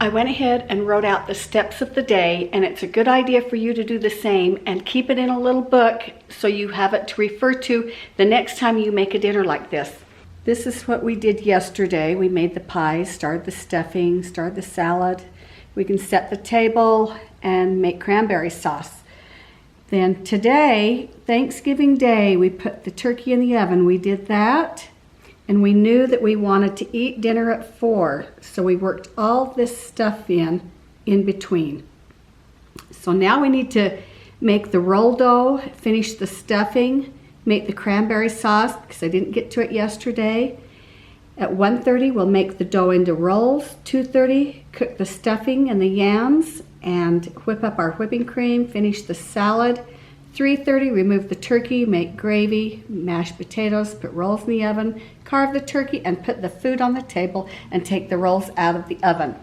I went ahead and wrote out the steps of the day, and it's a good idea for you to do the same and keep it in a little book so you have it to refer to the next time you make a dinner like this. This is what we did yesterday. We made the pies, started the stuffing, started the salad. We can set the table and make cranberry sauce. Then today, Thanksgiving Day, we put the turkey in the oven. We did that. And we knew that we wanted to eat dinner at 4, so we worked all this stuff in between. So now we need to make the roll dough, finish the stuffing, make the cranberry sauce, because I didn't get to it yesterday. At 1:30, we'll make the dough into rolls. 2:30, cook the stuffing and the yams, and whip up our whipping cream, finish the salad. 3:30, remove the turkey, make gravy, mashed potatoes, put rolls in the oven, carve the turkey, and put the food on the table and take the rolls out of the oven.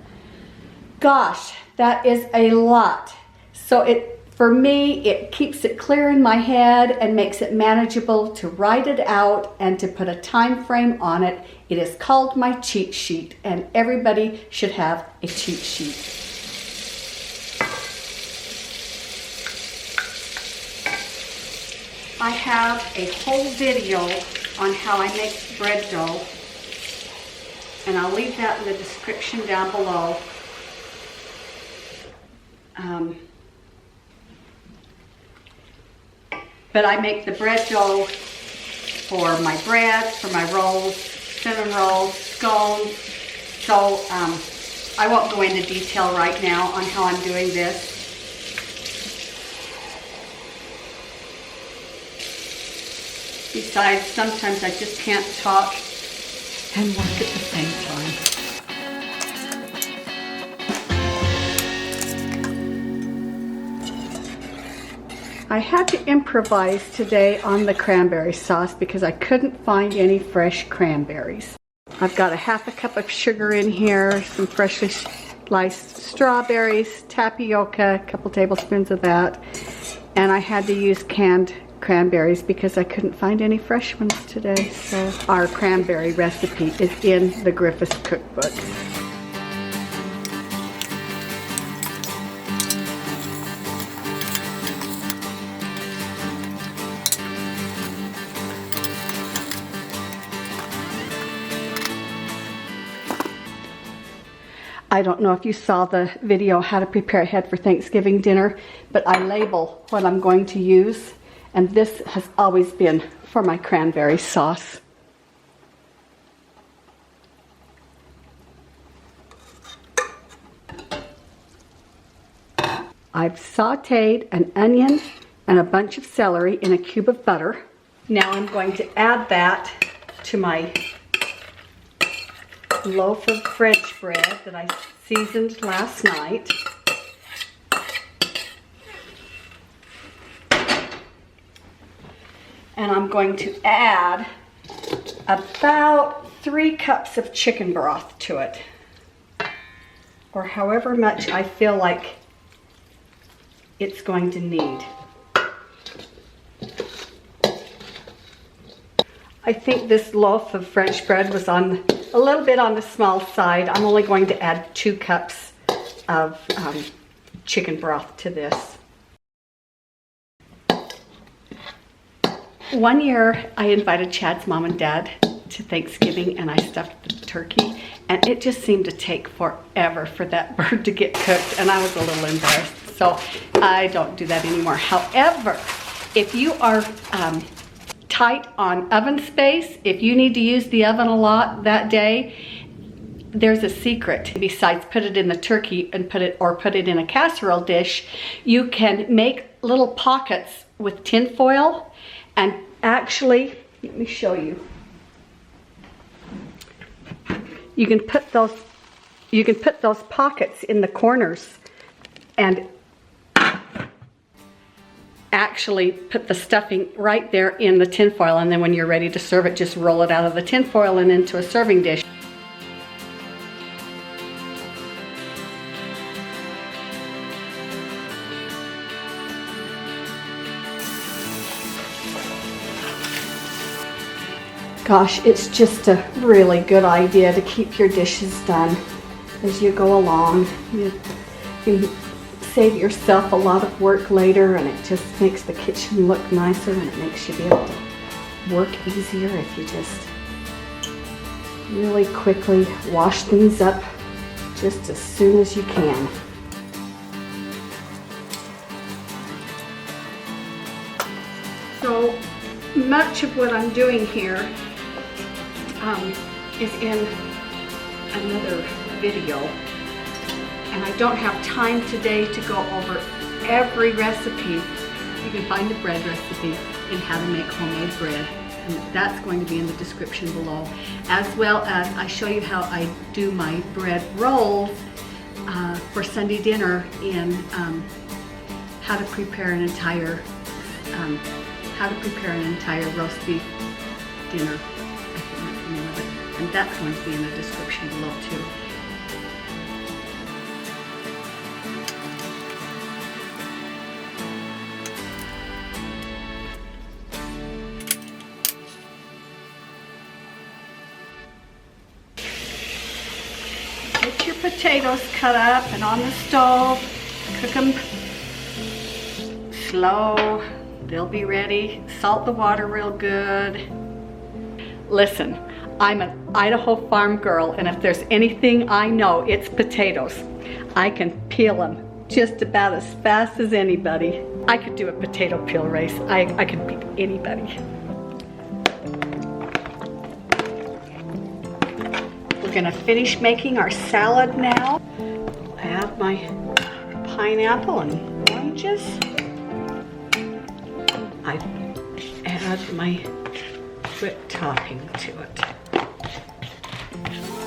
Gosh, that is a lot. So for me, it keeps it clear in my head and makes it manageable to write it out and to put a time frame on it. It is called my cheat sheet, and everybody should have a cheat sheet. I have a whole video on how I make bread dough, and I'll leave that in the description down below. But I make the bread dough for my bread, for my rolls, cinnamon rolls, scones. So I won't go into detail right now on how I'm doing this. Besides, sometimes I just can't talk and work at the same time. I had to improvise today on the cranberry sauce because I couldn't find any fresh cranberries. I've got a half a cup of sugar in here, some freshly sliced strawberries, tapioca, a couple tablespoons of that, and I had to use canned cranberries because I couldn't find any fresh ones today. So our cranberry recipe is in the Griffiths cookbook. I don't know if you saw the video how to prepare ahead for Thanksgiving dinner, but I label what I'm going to use. And this has always been for my cranberry sauce. I've sauteed an onion and a bunch of celery in a cube of butter. Now I'm going to add that to my loaf of French bread that I seasoned last night. And I'm going to add about 3 cups of chicken broth to it, or however much I feel like it's going to need. I think this loaf of French bread was a little bit on the small side. I'm only going to add 2 cups of chicken broth to this. One year I invited Chad's mom and dad to Thanksgiving, and I stuffed the turkey, and it just seemed to take forever for that bird to get cooked, and I was a little embarrassed. So I don't do that anymore. However, if you are tight on oven space, if you need to use the oven a lot that day, there's a secret. Besides put it in the turkey and put it in a casserole dish, you can make little pockets with tin foil. And actually, let me show you. You can put those pockets in the corners and actually put the stuffing right there in the tin foil, and then when you're ready to serve it, just roll it out of the tin foil and into a serving dish. Gosh, it's just a really good idea to keep your dishes done as you go along. You can save yourself a lot of work later, and it just makes the kitchen look nicer, and it makes you be able to work easier if you just really quickly wash things up just as soon as you can. So much of what I'm doing here is in another video, and I don't have time today to go over every recipe. You can find the bread recipe and how to make homemade bread, and that's going to be in the description below, as well as I show you how I do my bread rolls for Sunday dinner in how to prepare an entire roast beef dinner. I can't remember the name of it, and that's going to be in the description below too. Get your potatoes cut up and on the stove. Cook them slow. They'll be ready. Salt the water real good. Listen, I'm an Idaho farm girl, and if there's anything I know, it's potatoes. I can peel them just about as fast as anybody. I could do a potato peel race. I could beat anybody. We're gonna finish making our salad now. Add my pineapple and oranges. I add my whipped topping to it.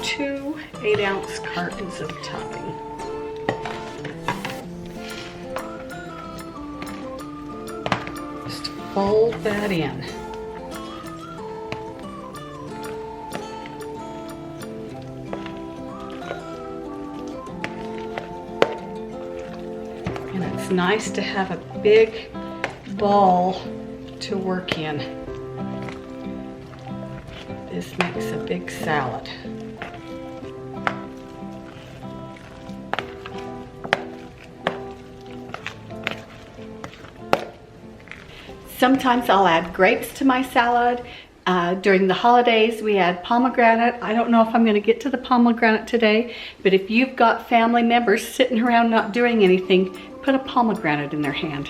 2 8-ounce cartons of topping. Just fold that in. And it's nice to have a big ball to work in. This makes a big salad. Sometimes I'll add grapes to my salad. During the holidays, we add pomegranate. I don't know if I'm going to get to the pomegranate today, but if you've got family members sitting around not doing anything, put a pomegranate in their hand.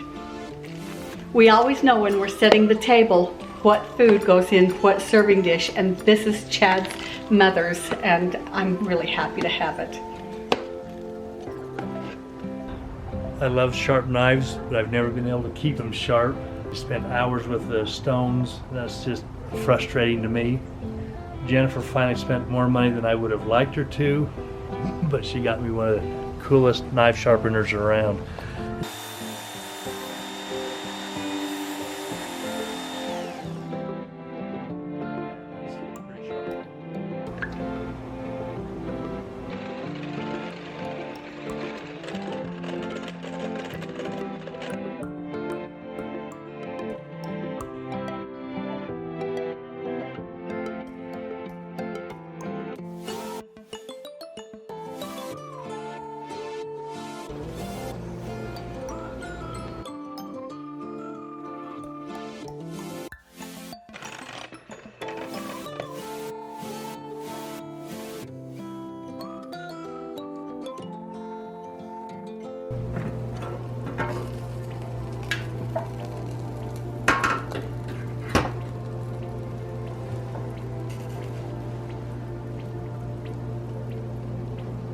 We always know when we're setting the table what food goes in what serving dish, and this is Chad's mother's, and I'm really happy to have it. I love sharp knives, but I've never been able to keep them sharp. I spent hours with the stones. That's just frustrating to me. Jennifer finally spent more money than I would have liked her to, but she got me one of the coolest knife sharpeners around.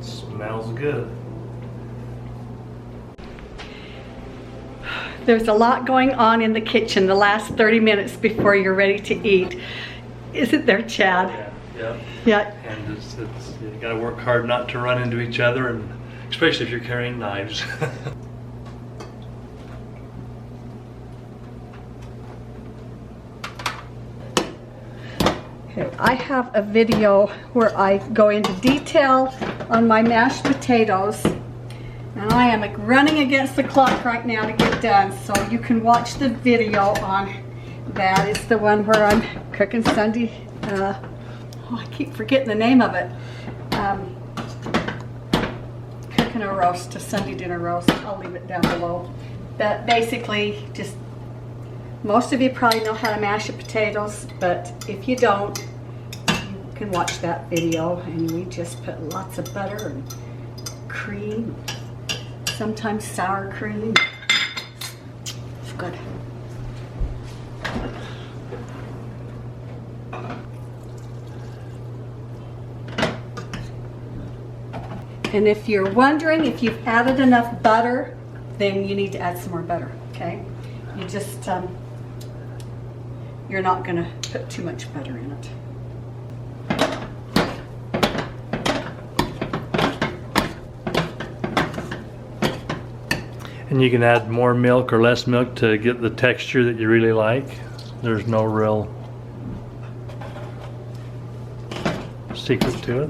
Smells good. There's a lot going on in the kitchen the last 30 minutes before you're ready to eat. Isn't there, Chad? Yeah. Yeah. And you gotta work hard not to run into each other, and especially if you're carrying knives. Okay, I have a video where I go into detail on my mashed potatoes. And I am running against the clock right now to get done, so you can watch the video on that. It's the one where I'm cooking Sunday. I keep forgetting the name of it. making a roast, a Sunday dinner roast. I'll leave it down below. But basically, just, most of you probably know how to mash your potatoes, but if you don't, you can watch that video. And we just put lots of butter and cream, sometimes sour cream. It's good. And if you're wondering if you've added enough butter, then you need to add some more butter, okay? You just, you're not gonna put too much butter in it. And you can add more milk or less milk to get the texture that you really like. There's no real secret to it.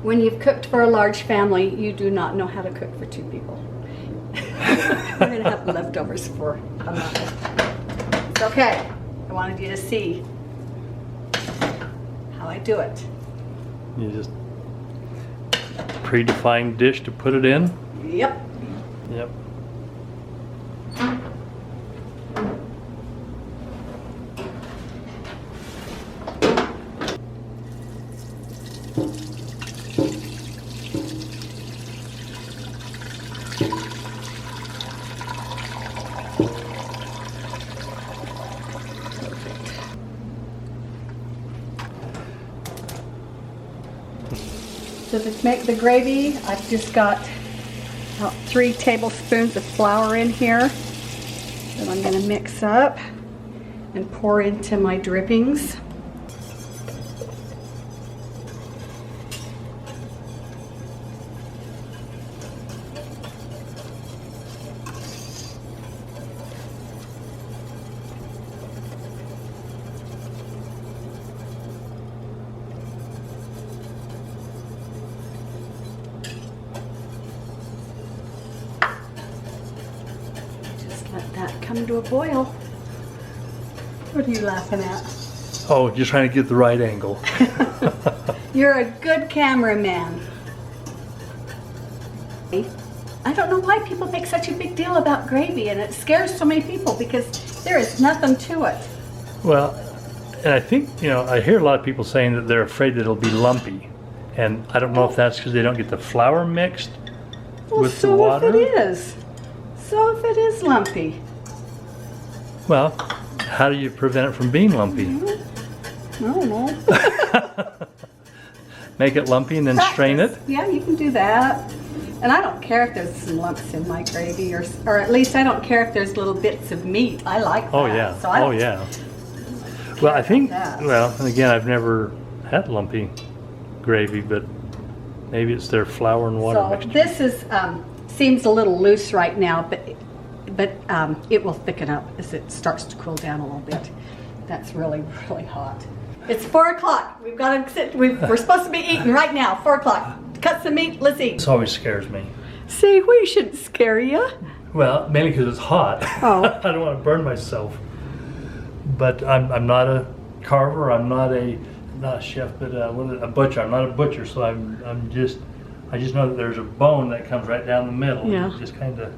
When you've cooked for a large family, you do not know how to cook for 2 people. We're gonna have leftovers for a month. It's okay. I wanted you to see how I do it. You just predefined dish to put it in. Yep. Yep. So to make the gravy, I've just got about 3 tablespoons of flour in here that I'm going to mix up and pour into my drippings. Let that come to a boil. What are you laughing at? Oh, just trying to get the right angle. You're a good cameraman. I don't know why people make such a big deal about gravy, and it scares so many people because there is nothing to it. Well, and I think, you know, I hear a lot of people saying that they're afraid that it'll be lumpy. And I don't know if that's because they don't get the flour mixed with the water. So if it is. So if it is lumpy. Well, how do you prevent it from being lumpy? I don't know. Make it lumpy and then strain it? Yeah, you can do that. And I don't care if there's some lumps in my gravy, or at least I don't care if there's little bits of meat. I like that. Oh yeah, So I oh don't yeah. Well, I think, that. well, and again, I've never had lumpy gravy, but maybe it's their flour and water So mixture. this is seems a little loose right now, but it will thicken up as it starts to cool down a little bit. That's really, really hot. It's 4 o'clock. We've got to sit. We're supposed to be eating right now. 4 o'clock. Cut some meat. Let's eat. This always scares me. See, we shouldn't scare you. Well, mainly because it's hot. Oh. I don't want to burn myself. But I'm not a carver. I'm not a chef, but a butcher. I'm not a butcher, so I just know that there's a bone that comes right down the middle. Yeah. Just kind of.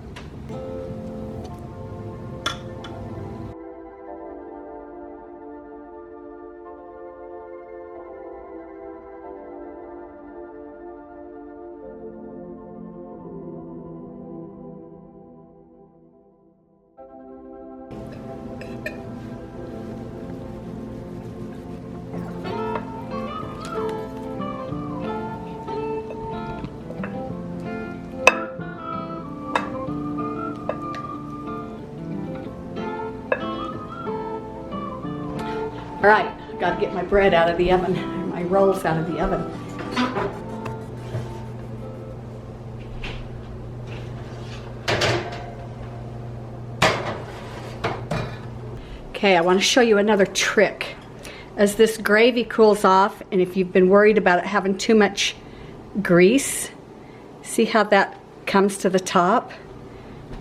All right, I got to get my bread out of the oven, my rolls out of the oven. Okay, I want to show you another trick. As this gravy cools off, and if you've been worried about it having too much grease, see how that comes to the top?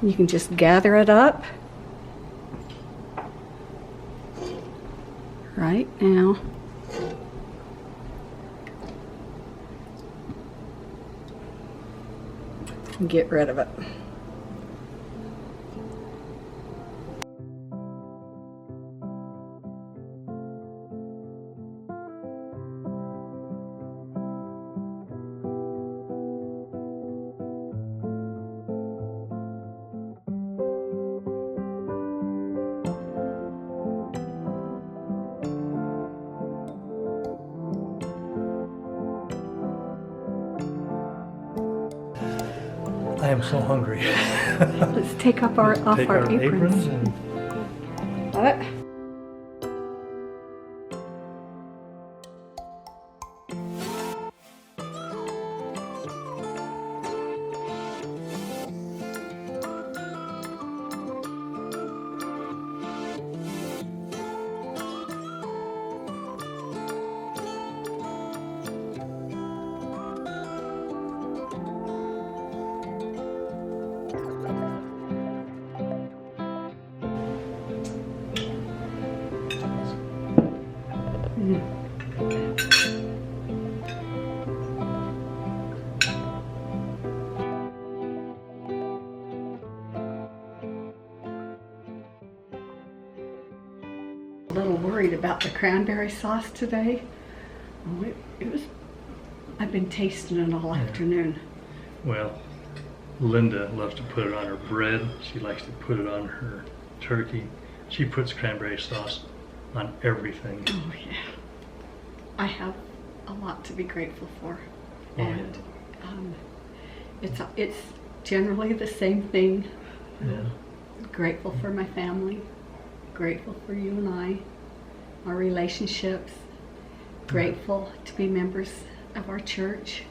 You can just gather it up. Right now. and get rid of it. I am so hungry. Let's take off our aprons. And Love it. A little worried about the cranberry sauce today. Oh, it was. I've been tasting it all afternoon. well, Linda loves to put it on her bread. She likes to put it on her turkey. She puts cranberry sauce on everything. Oh yeah. I have a lot to be grateful for, Oh, and it's generally the same thing. Yeah. Grateful for my family, grateful for you and I, our relationships, grateful to be members of our church,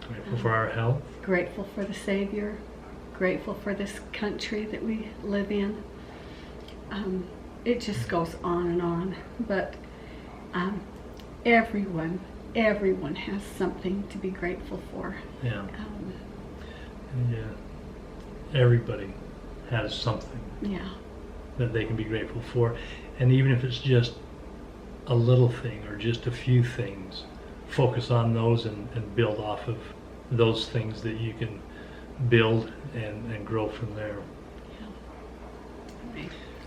Grateful for our health. grateful for the Savior, grateful for this country that we live in. It just goes on and on, but everyone has something to be grateful for. Yeah. Yeah. Everybody has something Yeah. that they can be grateful for. And even if it's just a little thing or just a few things, focus on those and build off of those things that you can build and grow from there.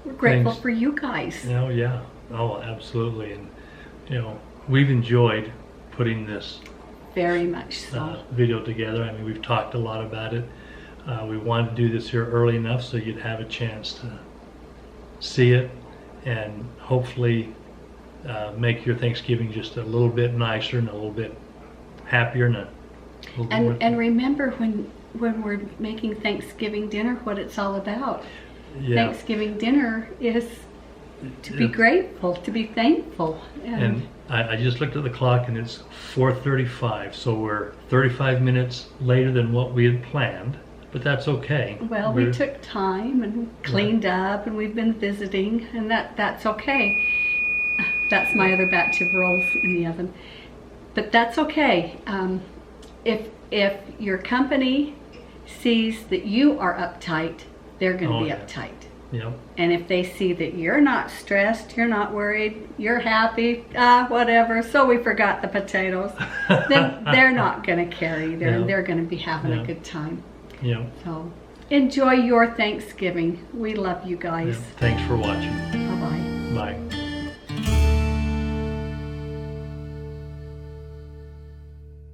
We're grateful Thanks. for you guys. Oh, yeah. Oh, absolutely. And, we've enjoyed putting this Very much so. video together. I mean, we've talked a lot about it. We wanted to do this here early enough so you'd have a chance to see it and hopefully make your Thanksgiving just a little bit nicer and a little bit happier and a little bit And remember when we're making Thanksgiving dinner, what it's all about. yeah. Thanksgiving dinner is to be It's- grateful, to be thankful. And I just looked at the clock and it's 4:35, so we're 35 minutes later than what we had planned, but that's okay. Well, we took time and cleaned up, and we've been visiting, and that's okay. That's my other batch of rolls in the oven, but that's okay. If your company sees that you are uptight, they're going to Oh, be yeah. uptight. Yep. And if they see that you're not stressed, you're not worried, you're happy, whatever, so we forgot the potatoes, then they're not going to care either, Yeah. and they're going to be having Yeah. a good time. Yep. So enjoy your Thanksgiving. We love you Yep. guys. Thanks for watching. Bye-bye. Bye.